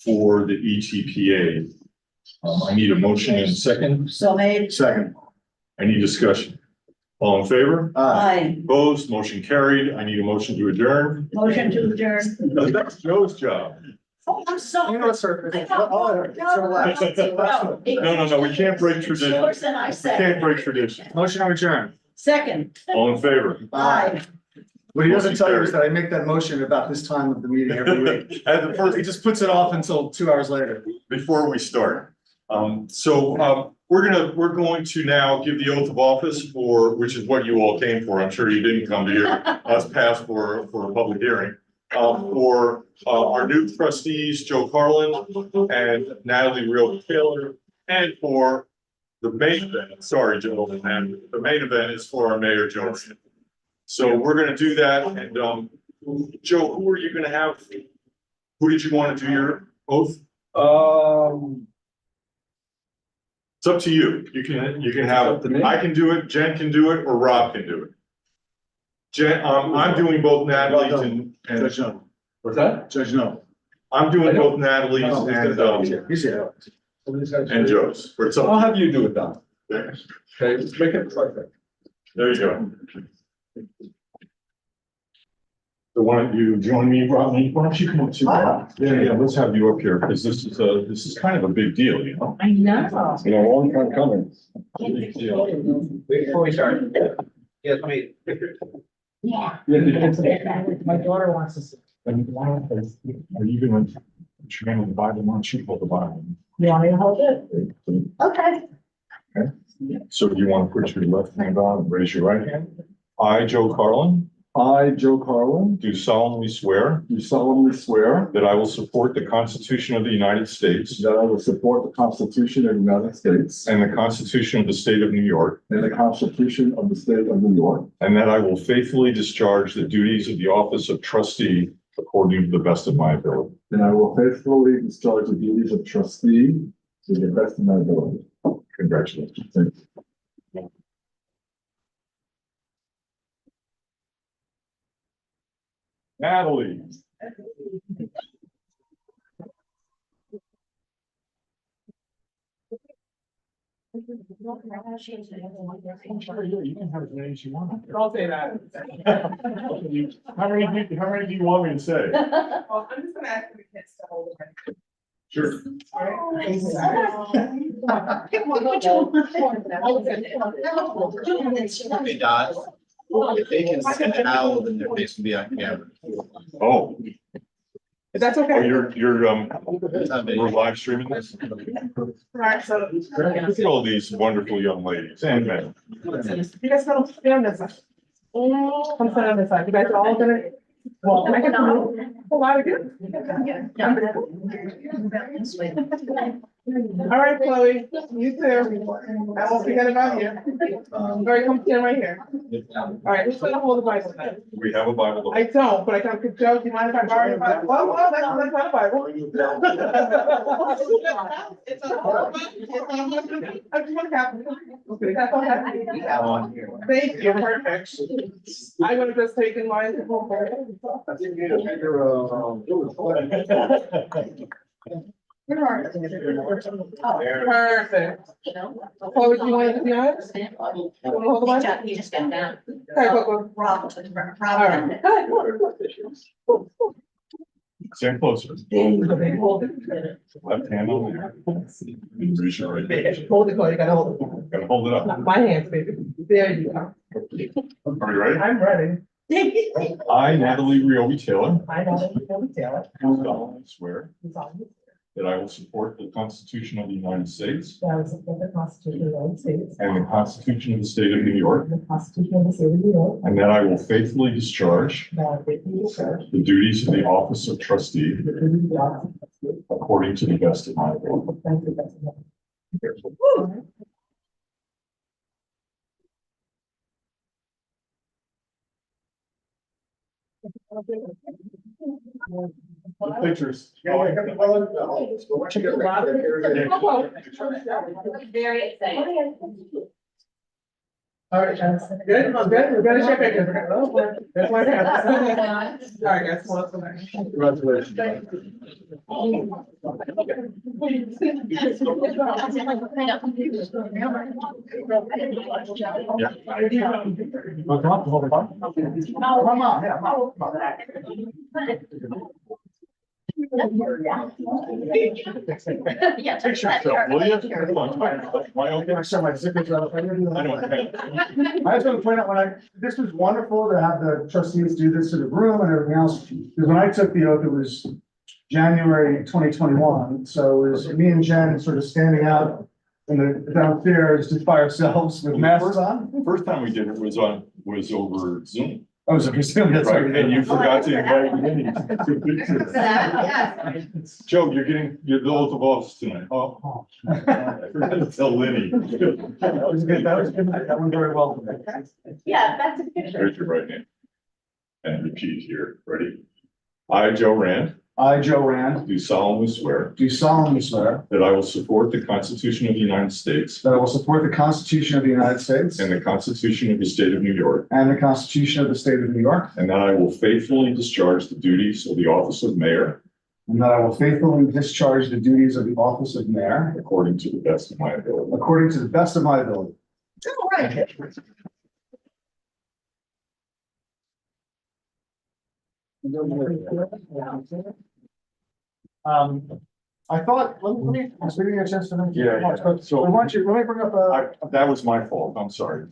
for the ETPA. I need a motion and a second. So made. Second. Any discussion? All in favor? Aye. Opposed, motion carried. I need a motion to adjourn. Motion to adjourn. That's Joe's job. Oh, I'm sorry. sir. No, we can't break tradition. Yours and I We said. can't break tradition. Motion to adjourn. Second. All in favor? Aye. What he doesn't tell you is that I make that motion about this time of the meeting every week. At the first, He just puts it off until 2 hours later. before we start. We're going to now give the oath of office for, which is what you all came for. I'm sure you didn't come to hear us pass for a public hearing. For our new trustees, Joe Carlin and Natalie Real Taylor, and for the main event, sorry, Joe, and the main event is for our mayor, Joe Rand. So we're gonna do that, and Joe, who are you gonna have? Who did you want to do your oath? It's up to you. You can have, I can do it, Jen can do it, or Rob can do it. Jen, I'm doing both Natalie's and, Judge no. what's that? Judge no. I'm doing both Natalie's He's here. and Joe's. Or it's up- I'll have you do it, Don. Okay, Okay, let's make it perfect. there you go. So why don't you join me, Rodney? Why don't you come up to? Yeah, let's have you up here, because this is kind of a big deal, you know? I know. You know, long time coming. Big deal. Before we start, yes, wait. Yeah. My daughter wants to see. Are you gonna, channel the Bible, why don't you hold the Bible? You want me to hold it? Okay. So do you want to put your left hand on and raise your right hand? I, Joe Carlin, I, Joe Carlin, do solemnly swear do solemnly swear that I will support the Constitution of the United States that I will support the Constitution of the United States and the Constitution of the State of New York, and the Constitution of the State of New York, and that I will faithfully discharge the duties of the office of trustee according to the best of my ability. and I will faithfully discharge the duties of trustee to the best of my ability. Congratulations. Thank you. Natalie. You can have as many as you want. Don't say that. How many do you want me to say? Well, I'm just gonna ask the kids to hold it. Sure. Hey, Dot, if they can send an owl, then their face will be on camera. Oh, That's oh, okay. we're live streaming this? Alright, so. Look at all these wonderful young ladies and men. You guys come stand on this side. Come stand on this side. You guys are all gonna. Well, can I get some? A lot of good. All right, Chloe, you too. I won't forget about you. Very come stand right here. All right, who's gonna hold the Bible then? We have a Bible. I don't, but I can, Joe, do you mind if I borrow your Bible? Well, that's not a Bible. It's a Bible. I just want to have. That's all I have. Thank you, perfect. I'm gonna just take in line to go for it. Perfect. Chloe, do you want to be honest? You want to hold the Bible? He just got down. Okay, go. Rob. All right. Stand closer. Left hand on there. Raise your right hand. Hold it, Chloe, you gotta hold it. Gotta hold it up. Not my hands, baby. There you go. Are you ready? I'm ready. I, Natalie Riobi Taylor, I know that you Taylor. do solemnly swear Who's on this? that I will support the Constitution of the United States That I support the Constitution of the United States. and the Constitution of the State of New York, The Constitution of the State of New York. and that I will faithfully discharge That I faithfully discharge the duties of the office of trustee the duties of the office of trustee. according to the best of my ability. Thank you, that's enough. Pictures. Very exciting. All right, guys. Good, good, we're gonna check it. That's what happens. All right, guys, hold on for a minute. Congratulations. Come on, yeah, come on. Yeah. Take yourself, will you? Come on. Why Can I okay? show my zippers up? I don't have. I just want to point out this was wonderful to have the trustees do this to the room and everything else. Because when I took the oath, it was January 2021. So it was me and Jen sort of standing out in the downstairs just by ourselves with masks on. First time we did it was over Zoom, I was assuming that's right? right. And you forgot to invite me to pictures. Joe, you're the oath of office tonight. Oh. I forgot to tell Lenny. That was good. That went very well for me. Yeah, that's a picture. Raise your right hand. And repeat here. Ready? I, Joe Rand, I, Joe Rand, do solemnly swear do solemnly swear that I will support the Constitution of the United States that I will support the Constitution of the United States and the Constitution of the State of New York, and the Constitution of the State of New York, and that I will faithfully discharge the duties of the office of mayor and that I will faithfully discharge the duties of the office of mayor according to the best of my ability. according to the best of my ability. I thought, let me, was we getting a chance to? So Let me bring up that was my fault. I'm sorry.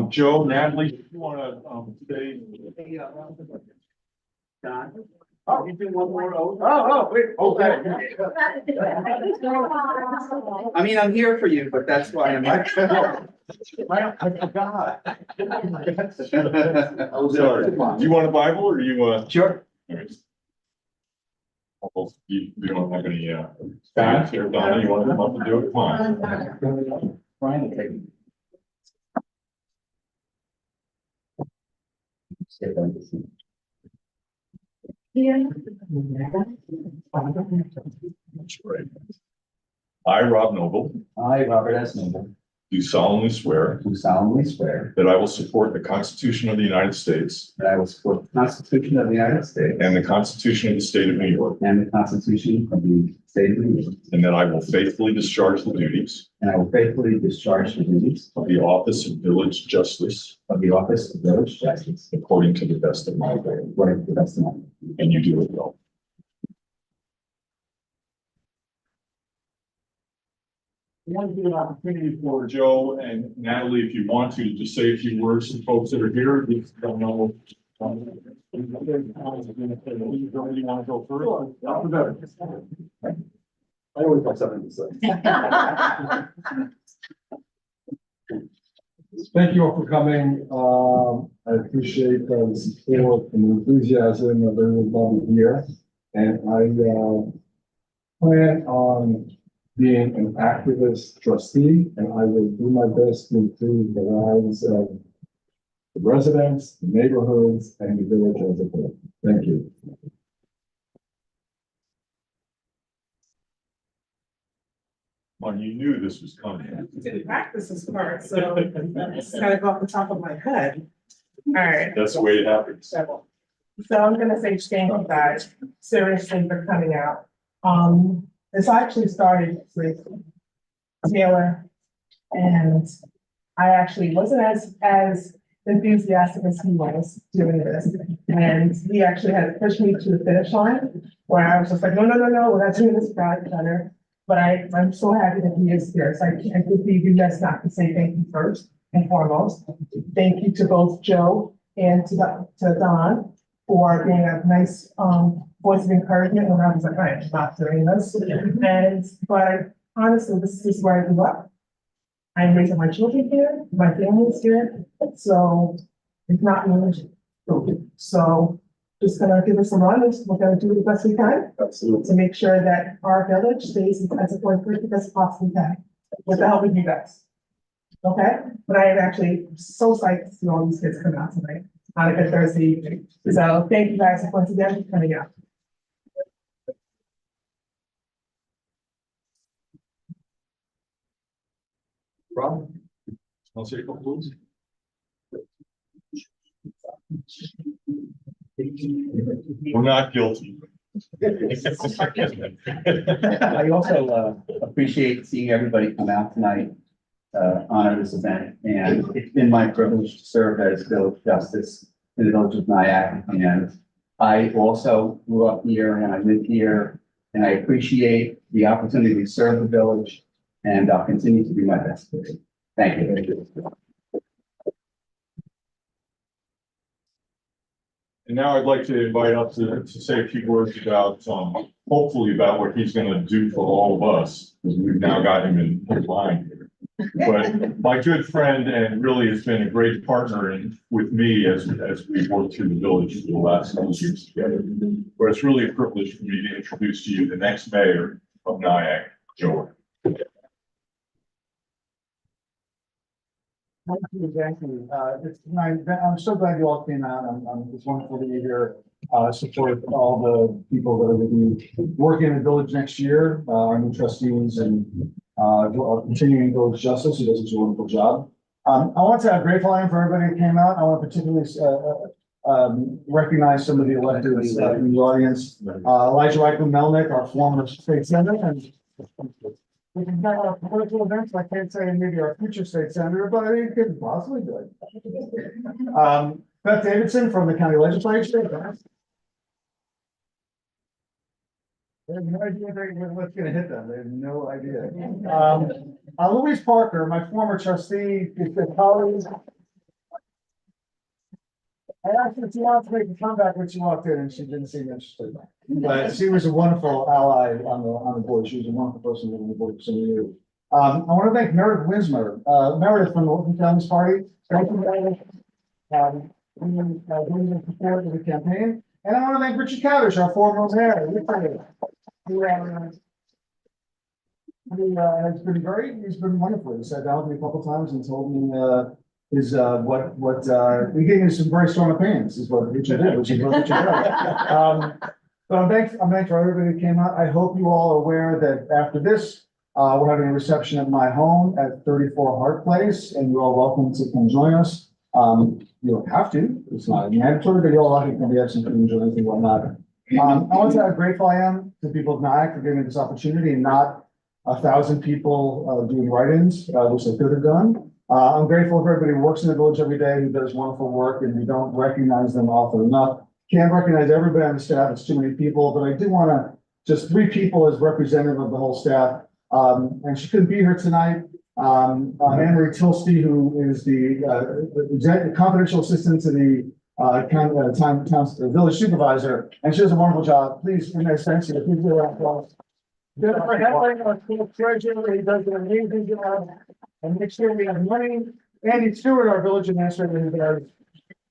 Joe, Natalie, if you wanna, stay. Oh, you do one more oath? Wait, okay. I mean, I'm here for you, but that's why I'm. I forgot. I'm sorry. Do you want a Bible or do you, Sure. all right. You don't have any, facts here, Donna, you want to come up and do it? Come on. Trying to take. Right. I, Rob Noble, I, Robert S. Noble, do solemnly swear do solemnly swear that I will support the Constitution of the United States that I will support the Constitution of the United States and the Constitution of the State of New York, and the Constitution of the State of New York, and that I will faithfully discharge the duties and I will faithfully discharge the duties of the office of village justice of the office of village justice according to the best of my ability, according to the best of my ability. and you do it well. I want to give an opportunity for Joe and Natalie, if you want to, just say a few words to folks that are here. Just don't know. You want to go first? I always have something to say. Thank you all for coming. I appreciate the support and enthusiasm of everybody here. And I plan on being an activist trustee, and I will do my best to improve the lives of the residents, the neighborhoods, and the village as a whole. Thank you. Well, you knew this was coming. Didn't practice this part, so it's kind of off the top of my head. All right. That's the way it happens. So I'm gonna say thank you guys seriously for coming out. This actually started with Taylor. And I actually wasn't as enthusiastic as he was doing this. And he actually had pushed me to the finish line where I was just like, no, we're not doing this private better. But I'm so happy that he is here. So I can't believe you guys not to say thank you first and foremost. Thank you to both Joe and to Don for being a nice voice of encouragement when I was like, I'm not doing this. But honestly, this is where I grew up. I'm raising my children here, my family is here, so it's not me. So just gonna give us a run, we're gonna do the best we can to make sure that our village stays as affordable as possible can, with the help of you guys. Okay, but I am actually so psyched to see all these kids come out tonight on a good Thursday evening. So thank you guys once again for coming out. Rob? I'll say a couple words. We're not guilty. I also appreciate seeing everybody come out tonight, honor this event, and it's been my privilege to serve as village justice in the village of Nyack. And I also grew up here and I live here, and I appreciate the opportunity to serve the village, and I'll continue to do my best. Thank you. And now I'd like to invite up to say a few words about, hopefully about what he's gonna do for all of us, because we've now got him in line here. But my good friend, and really has been a great partner with me as we've worked through the village for the last couple of years together. But it's really a privilege for me to introduce to you the next mayor of Nyack, Joe. Thank you, Jackie. I'm so glad you all came out. It's wonderful to be here, support all the people that are going to be working in the village next year, our new trustees and, continuing village justice, who does such a wonderful job. I want to have grateful I am for everybody who came out. I want to particularly, recognize some of the electeds in the audience. Elijah Reichman Melnick, our former state senator, and we can have our political events, I can't say maybe our future state senator, but I think it could possibly do it. Beth Davidson from the county legislature. They have no idea what's gonna hit them, they have no idea. Louise Parker, my former trustee, is a colleague. I asked her if she wanted to make a comeback when she walked in, and she didn't seem interested. But she was a wonderful ally on the board. She was a wonderful person on the board for so many years. I want to thank Meredith Wismer, Meredith from the Working Families Party. Thank you, Meredith. Doing the support of the campaign. And I want to thank Richard Cavish, our former mayor. Who has been he's been wonderful. He sat down with me a couple of times and told me he gave me some very strong opinions, is what Richard did, which is what Richard does. But I'm thankful for everybody who came out. I hope you all are aware that after this, we're having a reception at my home at 34 Hart Place, and you're all welcome to come join us. You don't have to, it's not mandatory, but you're all welcome to have some food or anything and whatnot. I want to say how grateful I am to people of Nyack for giving me this opportunity and not 1,000 people doing write-ins, which they could have done. I'm grateful for everybody who works in the village every day, who does wonderful work, and we don't recognize them often enough. Can't recognize everybody on the staff, it's too many people, but I do want to, just 3 people as representative of the whole staff. And she couldn't be here tonight. Anne Marie Tilsty, who is the confidential assistant to the village supervisor, and she does a wonderful job. Please, in that sense, please give her a applause. Jennifer Hetling, our school treasurer, he does an amazing job. And make sure we have money. Andy Stewart, our village administrator, who does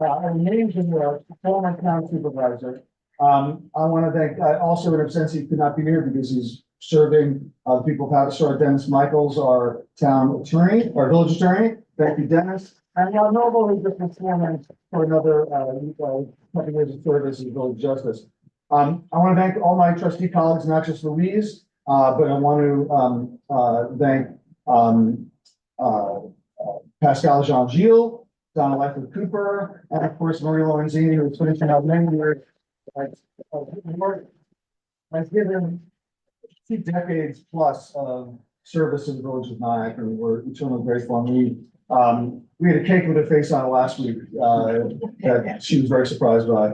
amazing work, former town supervisor. I want to thank, also in absentia, he could not be here because he's serving the people of Havasu. Dennis Michaels, our town attorney, our village attorney. Thank you, Dennis. And Rob Noble, who's just been sworn for another couple years of service as village justice. I want to thank all my trustee colleagues, not just Louise, but I want to thank Pascal Jean-Gilles, Donna Lightfoot Cooper, and of course, Marie Lorenzini, who's finishing out many years. I've given 2 decades plus of service in the village of Nyack, and we're eternally grateful. And we had a cake with her face on it last week that she was very surprised by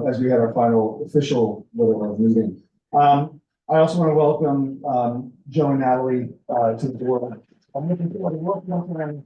as we had our final official meeting. I also want to welcome Joe and Natalie to the board. I'm looking forward to working with them.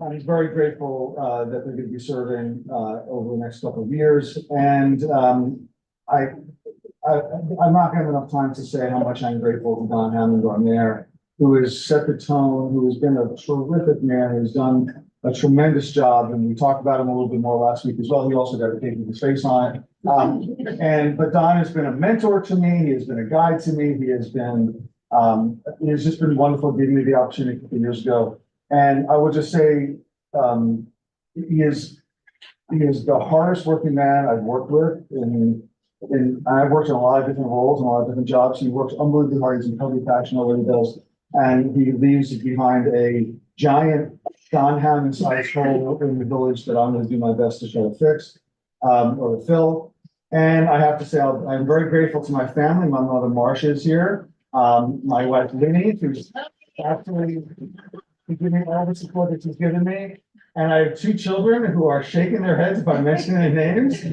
I'm very grateful that they're going to be serving over the next couple of years, and I'm not going to have enough time to say how much I'm grateful to Don Hammond, our mayor, who has set the tone, who has been a terrific man, who's done a tremendous job, and we talked about him a little bit more last week as well. He also got a cake with his face on it. But Don has been a mentor to me. He has been a guide to me. He has just been wonderful, giving me the opportunity a couple years ago. And I would just say, he is the hardest working man I've worked with, and I've worked in a lot of different roles and a lot of different jobs. He works unbelievably hard. He's incredibly passionate what he does, and he leaves behind a giant John Hammond sized hole in the village that I'm gonna do my best to try to fix, or to fill. And I have to say, I'm very grateful to my family. My mother Marcia is here. My wife Lenny, who's absolutely giving all the support that she's given me. And I have two children who are shaking their heads by mentioning their names.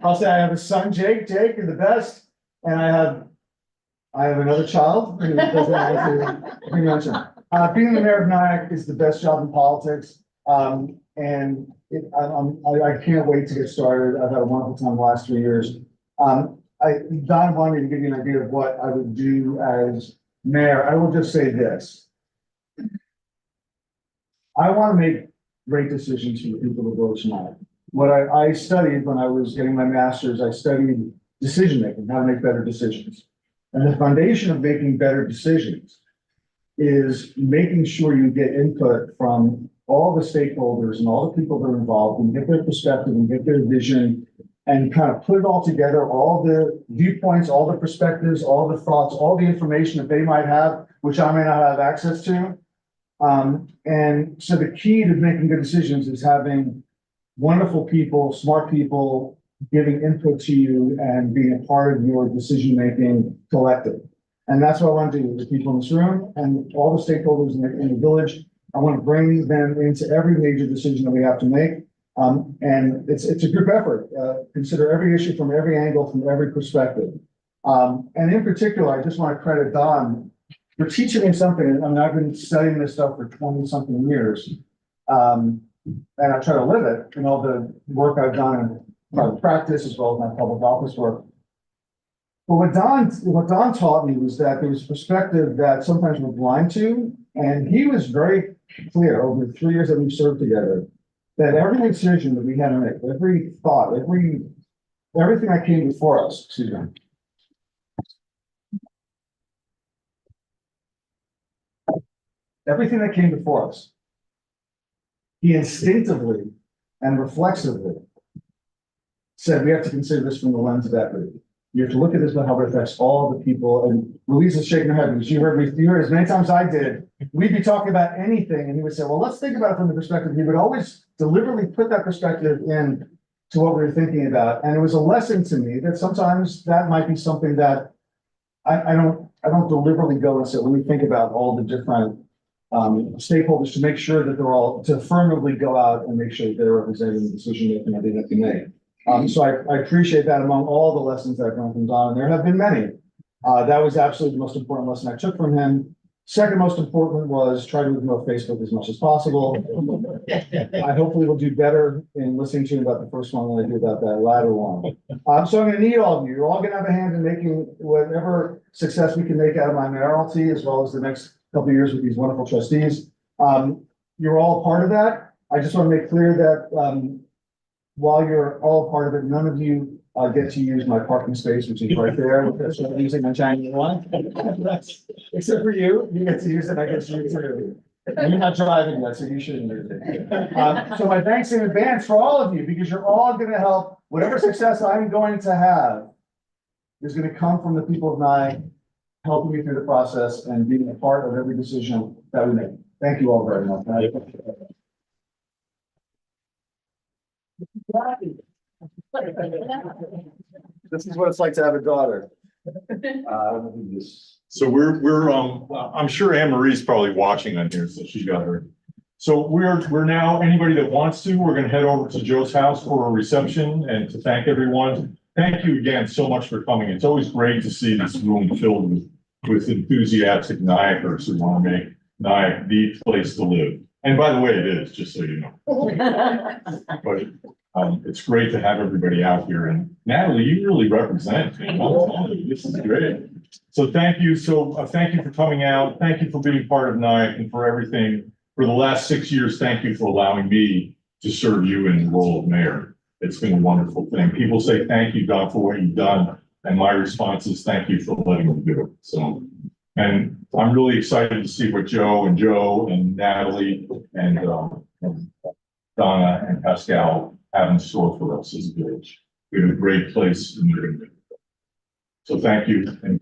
I'll say I have a son, Jake. Jake, you're the best. And I have another child who doesn't want to be mentioned. Being the mayor of Nyack is the best job in politics. I can't wait to get started. I've had a wonderful time the last 3 years. Don wanted to give you an idea of what I would do as mayor. I will just say this. I want to make great decisions for the people of Village Nyack. What I studied when I was getting my master's, I studied decision-making, how to make better decisions. And the foundation of making better decisions is making sure you get input from all the stakeholders and all the people that are involved and get their perspective and get their vision and kind of put it all together, all the viewpoints, all the perspectives, all the thoughts, all the information that they might have, which I may not have access to. And so the key to making good decisions is having wonderful people, smart people giving input to you and being a part of your decision-making collective. And that's what I want to do with the people in this room and all the stakeholders in the village. I want to bring them into every major decision that we have to make. And it's a group effort. Consider every issue from every angle, from every perspective. And in particular, I just want to credit Don for teaching me something. I mean, I've been studying this stuff for 20-something years. And I try to live it in all the work I've done in private practice as well as my public office work. But what Don taught me was that there was a perspective that sometimes we're blind to. And he was very clear over the 3 years that we've served together that every decision that we had to make, every thought, everything that came before us, everything that came before us, he instinctively and reflexively said, we have to consider this from the lens of equity. You have to look at this, how it affects all the people. And Louise is shaking her head because you heard as many times as I did, we'd be talking about anything and he would say, well, let's think about it from the perspective. He would always deliberately put that perspective in to what we were thinking about. And it was a lesson to me that sometimes that might be something that I don't deliberately go and say, let me think about all the different stakeholders to make sure that they're all, to affirmatively go out and make sure that they're representing the decision making that they have to make. So I appreciate that among all the lessons that I've learned from Don, and there have been many. That was absolutely the most important lesson I took from him. Second most important was try to ignore Facebook as much as possible. I hopefully will do better in listening to you about the first one than I do about that latter one. So I'm gonna need all of you. You're all gonna have a hand in making whatever success we can make out of my mayoralty, as well as the next couple of years with these wonderful trustees. You're all a part of that. I just want to make clear that while you're all a part of it, none of you get to use my parking space, which is right there. So I'm using my Chinese one. Except for you, you get to use it, I get to use it. You're not driving yet, so you shouldn't use it. So my thanks in advance for all of you, because you're all going to help. Whatever success I'm going to have is going to come from the people of Nye helping me through the process and being a part of every decision that we make. Thank you all very much. This is what it's like to have a daughter. So I'm sure Anne Marie's probably watching on here, so she got her. So we're now, anybody that wants to, we're gonna head over to Joe's house for a reception and to thank everyone. Thank you again so much for coming. It's always great to see this room filled with enthusiastic Nyackers who want to make Nyack the place to live. And by the way, it is, just so you know. But it's great to have everybody out here. And Natalie, you really represent. This is great. So thank you. Thank you for coming out. Thank you for being part of Nyack and for everything. For the last 6 years, thank you for allowing me to serve you in the role of mayor. It's been a wonderful thing. People say thank you, Don, for what you've done. And my response is thank you for letting me do it. So, and I'm really excited to see what Joe and Natalie and Donna and Pascal have in store for us as a village. We have a great place in the. So thank you and